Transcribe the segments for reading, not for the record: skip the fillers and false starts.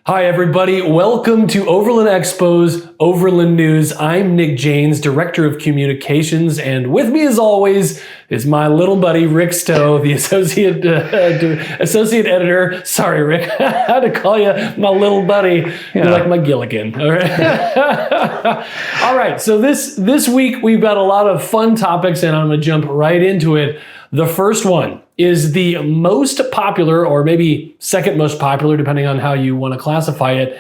Hi, everybody. Welcome to Overland Expo's Overland News. I'm Nick Janes, Director of Communications, and with me, as always, is my little buddy, Rick Stowe, the Associate Editor. Sorry, Rick. I had to call you my little buddy. You're like my Gilligan. All right. All right. So this week, we've got a lot of fun topics, and I'm going to jump right into it. The first one is the most popular, or maybe second most popular, depending on how you want to classify it,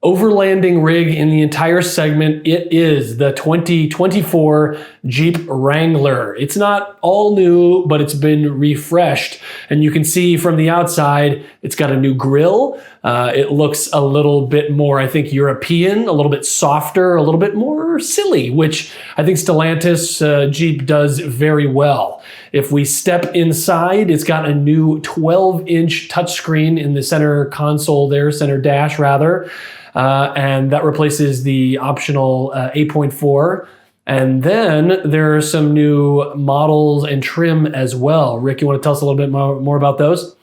overlanding rig in the entire segment. It is the 2024 Jeep Wrangler. It's not all new, but it's been refreshed. And you can see from the outside, it's got a new grille. It looks a little bit more, I think, European, a little bit softer, a little bit more silly, which I think Stellantis Jeep does very well. If we step inside, it's got a new 12-inch touchscreen in the center console there, center dash rather, and that replaces the optional 8.4. And then there are some new models and trim as well. Rick, you want to tell us a little bit more about those?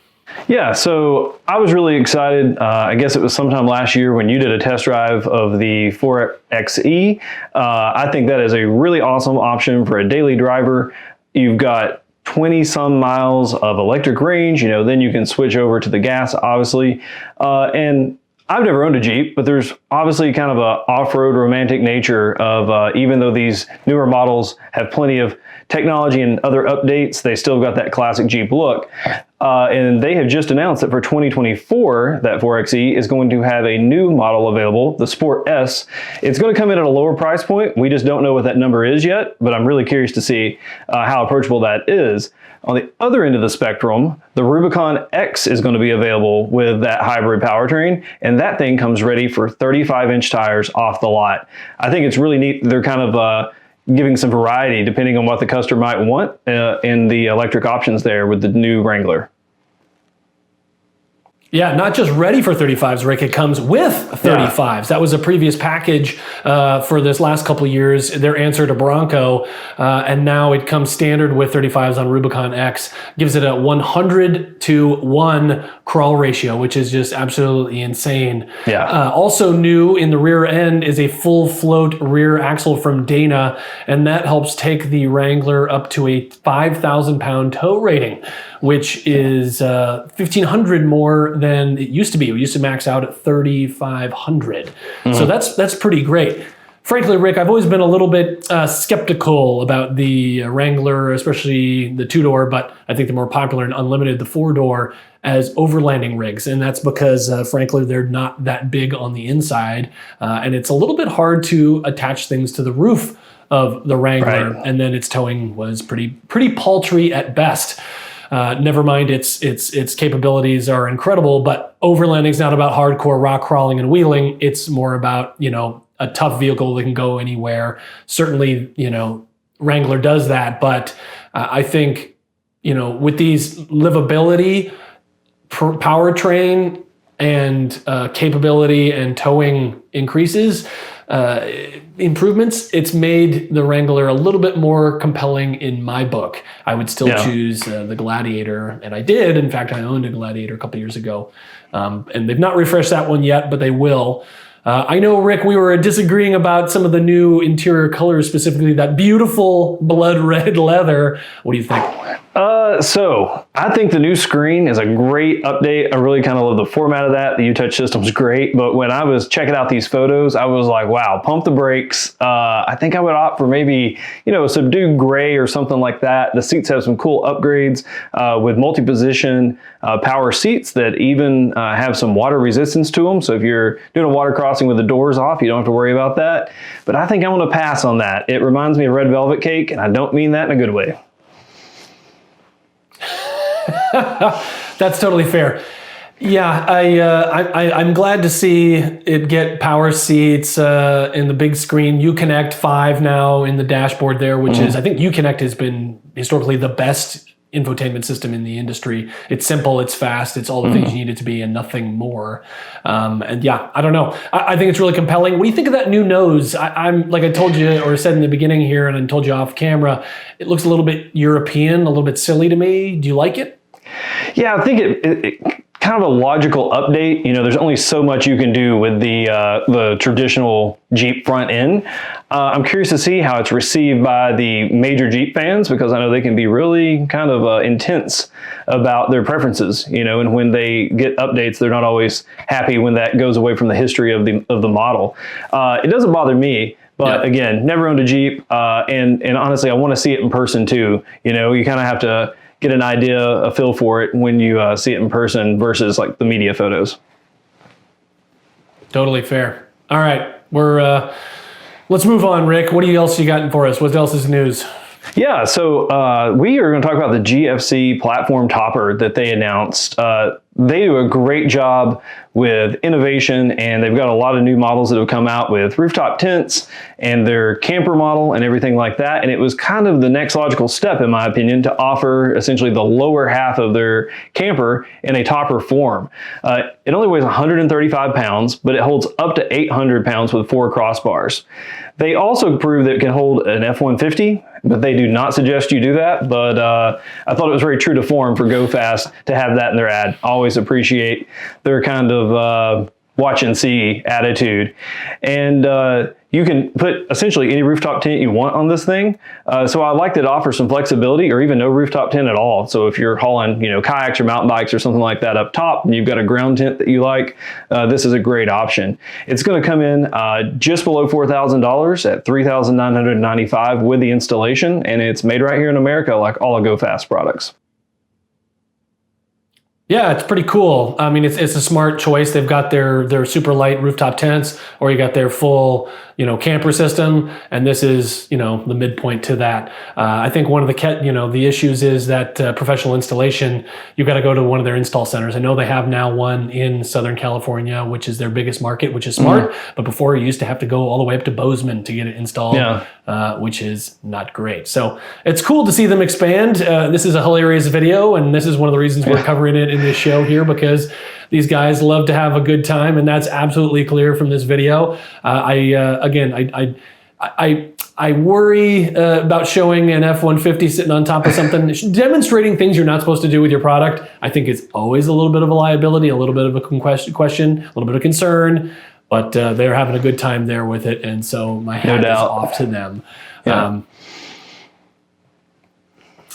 Yeah, so I was really excited. I guess it was sometime last year when you did a test drive of the 4xe. I think that is a really awesome option for a daily driver. You've got 20 some miles of electric range, then you can switch over to the gas, obviously. And I've never owned a Jeep, but there's obviously kind of a off-road romantic nature of, even though these newer models have plenty of technology and other updates, they still got that classic Jeep look. And they have just announced that for 2024, that 4xe is going to have a new model available, the Sport S. It's going to come in at a lower price point. We just don't know what that number is yet, but I'm really curious to see how approachable that is. On the other end of the spectrum, the Rubicon X is going to be available with that hybrid powertrain, and that thing comes ready for 35-inch tires off the lot. I think it's really neat. They're kind of giving some variety depending on what the customer might want in the electric options there with the new Wrangler. Yeah, not just ready for 35s, Rick. It comes with 35s. Yeah. That was a previous package for this last couple of years, their answer to Bronco. And now it comes standard with 35s on Rubicon X. Gives it a 100-to-1 crawl ratio, which is just absolutely insane. Yeah. Also new in the rear end is a full float rear axle from Dana, and that helps take the Wrangler up to a 5,000-pound tow rating, which is 1,500 more than it used to be. We used to max out at 3,500. So that's pretty great. Frankly, Rick, I've always been a little bit skeptical about the Wrangler, especially the two-door, but I think the more popular and unlimited, the four-door, as overlanding rigs. And that's because, frankly, they're not that big on the inside. And it's a little bit hard to attach things to the roof of the Wrangler. Right. And then its towing was pretty paltry at best. Never mind, its capabilities are incredible, but overlanding is not about hardcore rock crawling and wheeling. It's more about, a tough vehicle that can go anywhere. Certainly, Wrangler does that, but I think, with these livability, powertrain, and capability and towing increases, improvements, it's made the Wrangler a little bit more compelling in my book. I would still choose the Gladiator, and I did. In fact, I owned a Gladiator a couple years ago, and they've not refreshed that one yet, but they will. I know, Rick, we were disagreeing about some of the new interior colors, specifically that beautiful blood red leather. What do you think? So I think the new screen is a great update. I really kind of love the format of that. The U-Touch system's great, but when I was checking out these photos, I was like, wow, pump the brakes. I think I would opt for maybe, a subdued gray or something like that. The seats have some cool upgrades with multi-position power seats that even have some water resistance to them. So if you're doing a water crossing with the doors off, you don't have to worry about that. But I think I'm going to pass on that. It reminds me of red velvet cake, and I don't mean that in a good way. That's totally fair. Yeah, I'm glad to see it get power seats in the big screen. Uconnect 5 now in the dashboard there, which is, I think Uconnect has been historically the best infotainment system in the industry. It's simple, it's fast, it's all the things you need it to be and nothing more. And yeah, I don't know. I think it's really compelling. What do you think of that new nose? I'm like I told you or said in the beginning here, and I told you off camera, it looks a little bit European, a little bit silly to me. Do you like it? Yeah, I think it kind of a logical update. There's only so much you can do with the traditional Jeep front end. I'm curious to see how it's received by the major Jeep fans, because I know they can be really kind of intense about their preferences, and when they get updates, they're not always happy when that goes away from the history of the model. It doesn't bother me. But again, never owned a Jeep, and honestly, I want to see it in person too. You kind of have to get an idea, a feel for it when you see it in person versus like the media photos. Totally fair. All right, let's move on, Rick. What else you got for us? What else is news? Yeah, so we are going to talk about the GFC Platform Topper that they announced. They do a great job with innovation, and they've got a lot of new models that have come out with rooftop tents and their camper model and everything like that. And it was kind of the next logical step, in my opinion, to offer essentially the lower half of their camper in a topper form. It only weighs 135 pounds, but it holds up to 800 pounds with 4 crossbars. They also proved that it can hold an F-150, but they do not suggest you do that. But I thought it was very true to form for Go Fast to have that in their ad. Always appreciate their kind of watch and see attitude. And you can put essentially any rooftop tent you want on this thing. So I like that it offers some flexibility, or even no rooftop tent at all. So if you're hauling, kayaks or mountain bikes or something like that up top, and you've got a ground tent that you like, this is a great option. It's going to come in just below $4,000 at $3,995 with the installation, and it's made right here in America, like all of Go Fast products. Yeah, it's pretty cool. I mean, it's a smart choice. They've got their super light rooftop tents, or you got their full, camper system, and this is, the midpoint to that. I think one of the issues is that professional installation, you got to go to one of their install centers. I know they have now one in Southern California, which is their biggest market, which is smart. But before, you used to have to go all the way up to Bozeman to get it installed, which is not great. So it's cool to see them expand. This is a hilarious video, and this is one of the reasons we're covering it in this show here, because these guys love to have a good time, and that's absolutely clear from this video. I worry about showing an F-150 sitting on top of something, demonstrating things you're not supposed to do with your product. I think it's always a little bit of a liability, a little bit of a question, a little bit of concern, but they're having a good time there with it, and so my hat is off to them.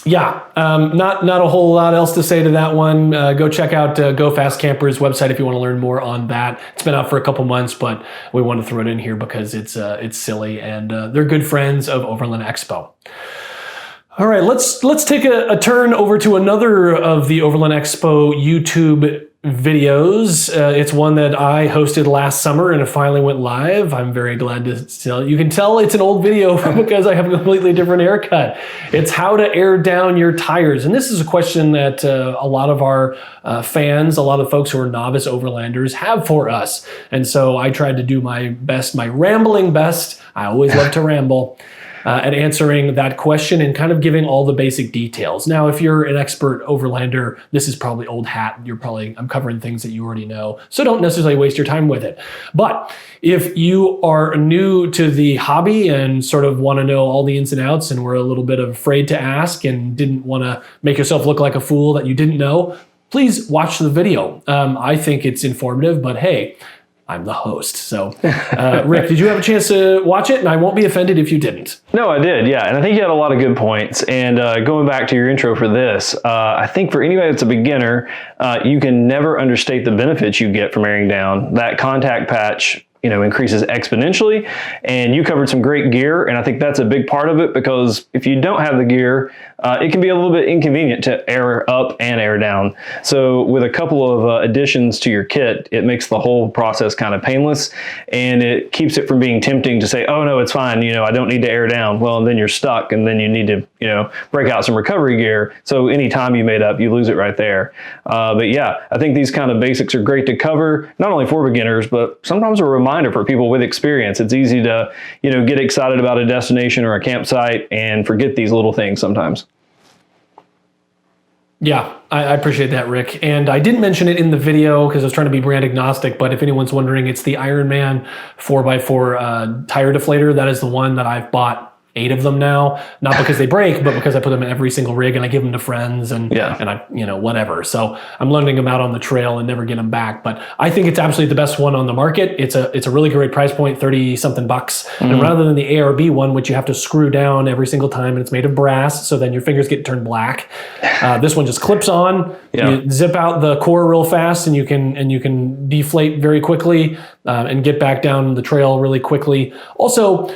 Not a whole lot else to say to that one. Go check out Go Fast Camper's website if you want to learn more on that. It's been out for a couple months, but we want to throw it in here because it's silly, and they're good friends of Overland Expo. All right, let's take a turn over to another of the Overland Expo YouTube videos. It's one that I hosted last summer, and it finally went live. I'm very glad to tell you. You can tell it's an old video because I have a completely different haircut. It's how to air down your tires. And this is a question that a lot of our fans, a lot of folks who are novice Overlanders have for us. And so I tried to do my best, my rambling best. I always love to ramble. At answering that question and kind of giving all the basic details. Now, if you're an expert Overlander, this is probably old hat. I'm covering things that you already know, so don't necessarily waste your time with it. But if you are new to the hobby and sort of want to know all the ins and outs, and were a little bit afraid to ask and didn't want to make yourself look like a fool that you didn't know, please watch the video. I think it's informative, but hey, I'm the host. So, Rick, did you have a chance to watch it? And I won't be offended if you didn't. No, I did. Yeah. And I think you had a lot of good points. And going back to your intro for this, I think for anybody that's a beginner, you can never understate the benefits you get from airing down. That contact patch increases exponentially, and you covered some great gear. And I think that's a big part of it, because if you don't have the gear, it can be a little bit inconvenient to air up and air down. So with a couple of additions to your kit, it makes the whole process kind of painless, and it keeps it from being tempting to say, oh no, it's fine. I don't need to air down. Well, and then you're stuck, and then you need to, break out some recovery gear. So any time you made up, you lose it right there. But yeah, I think these kind of basics are great to cover, not only for beginners, but sometimes a reminder for people with experience. It's easy to, get excited about a destination or a campsite and forget these little things sometimes. Yeah, I appreciate that, Rick. And I didn't mention it in the video because I was trying to be brand agnostic, but if anyone's wondering, it's the Ironman 4x4 tire deflator. That is the one that I've bought 8 of them now, not because they break, but because I put them in every single rig and I give them to friends and I, whatever. So I'm loaning them out on the trail and never get them back. But I think it's absolutely the best one on the market. It's a really great price point, 30 something bucks. And rather than the ARB one, which you have to screw down every single time and it's made of brass, so then your fingers get turned black. This one just clips on, you zip out the core real fast and you can deflate very quickly and get back down the trail really quickly. Also,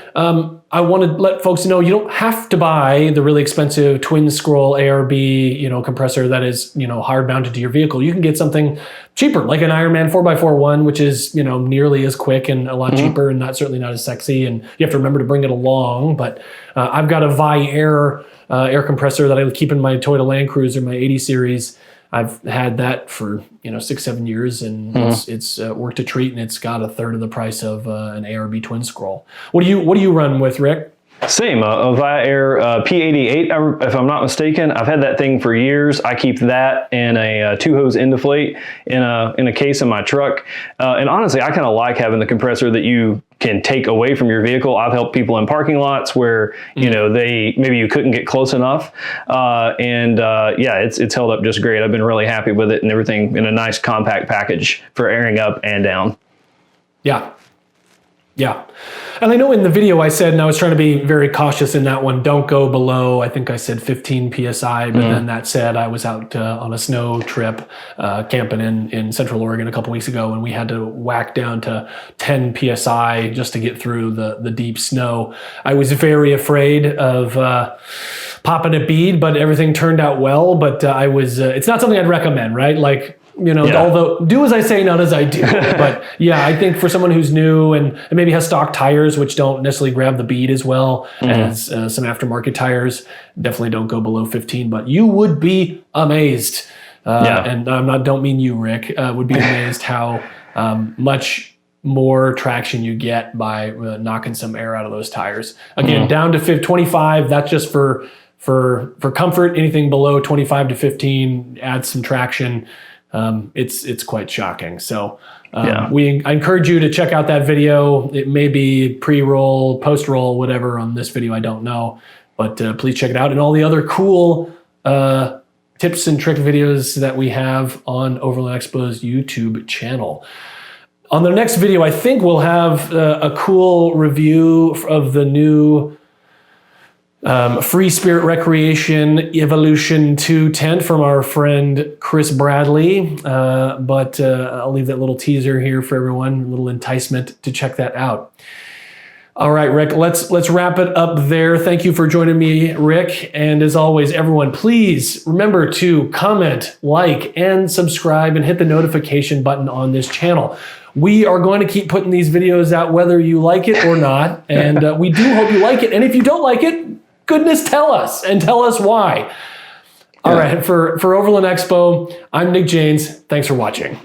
I want to let folks know you don't have to buy the really expensive twin scroll ARB, compressor that is, hard mounted to your vehicle. You can get something cheaper, like an Ironman 4x4 which is, nearly as quick and a lot cheaper and certainly not as sexy. And you have to remember to bring it along. But I've got a Vi-Air air compressor that I keep in my Toyota Land Cruiser, my 80 series. I've had that for 6-7 years, and it's worked a treat, and it's got a third of the price of an ARB twin scroll. What do you run with, Rick? Same, a Vi-Air P88, if I'm not mistaken. I've had that thing for years. I keep that and a 2-hose Indeflate in a case in my truck. And honestly, I kind of like having the compressor that you can take away from your vehicle. I've helped people in parking lots where maybe you couldn't get close enough, it's held up just great. I've been really happy with it and everything in a nice compact package for airing up and down. Yeah. And I know in the video I said, and I was trying to be very cautious in that one, don't go below, I think I said 15 PSI, but then that said, I was out on a snow trip camping in Central Oregon a couple weeks ago, and we had to whack down to 10 PSI just to get through the deep snow. I was very afraid of popping a bead, but everything turned out well. But it's not something I'd recommend, right? Like, although do as I say, not as I do. But yeah, I think for someone who's new and maybe has stock tires, which don't necessarily grab the bead as well as some aftermarket tires, definitely don't go below 15. But you would be amazed. And don't mean you, Rick, would be amazed how much more traction you get by knocking some air out of those tires. Again, down to 25, that's just for comfort. Anything below 25 to 15 adds some traction. It's quite shocking. So I encourage you to check out that video. It may be pre-roll, post-roll, whatever on this video, I don't know. But please check it out. And all the other cool tips and trick videos that we have on Overland Expo's YouTube channel. On the next video, I think we'll have a cool review of the new Free Spirit Recreation Evolution 2 tent from our friend Chris Bradley. But I'll leave that little teaser here for everyone, a little enticement to check that out. All right, Rick, let's wrap it up there. Thank you for joining me, Rick. And as always, everyone, please remember to comment, like, and subscribe and hit the notification button on this channel. We are going to keep putting these videos out whether you like it or not. And we do hope you like it. And if you don't like it, goodness, tell us and tell us why. All right, for Overland Expo, I'm Nick Janes. Thanks for watching.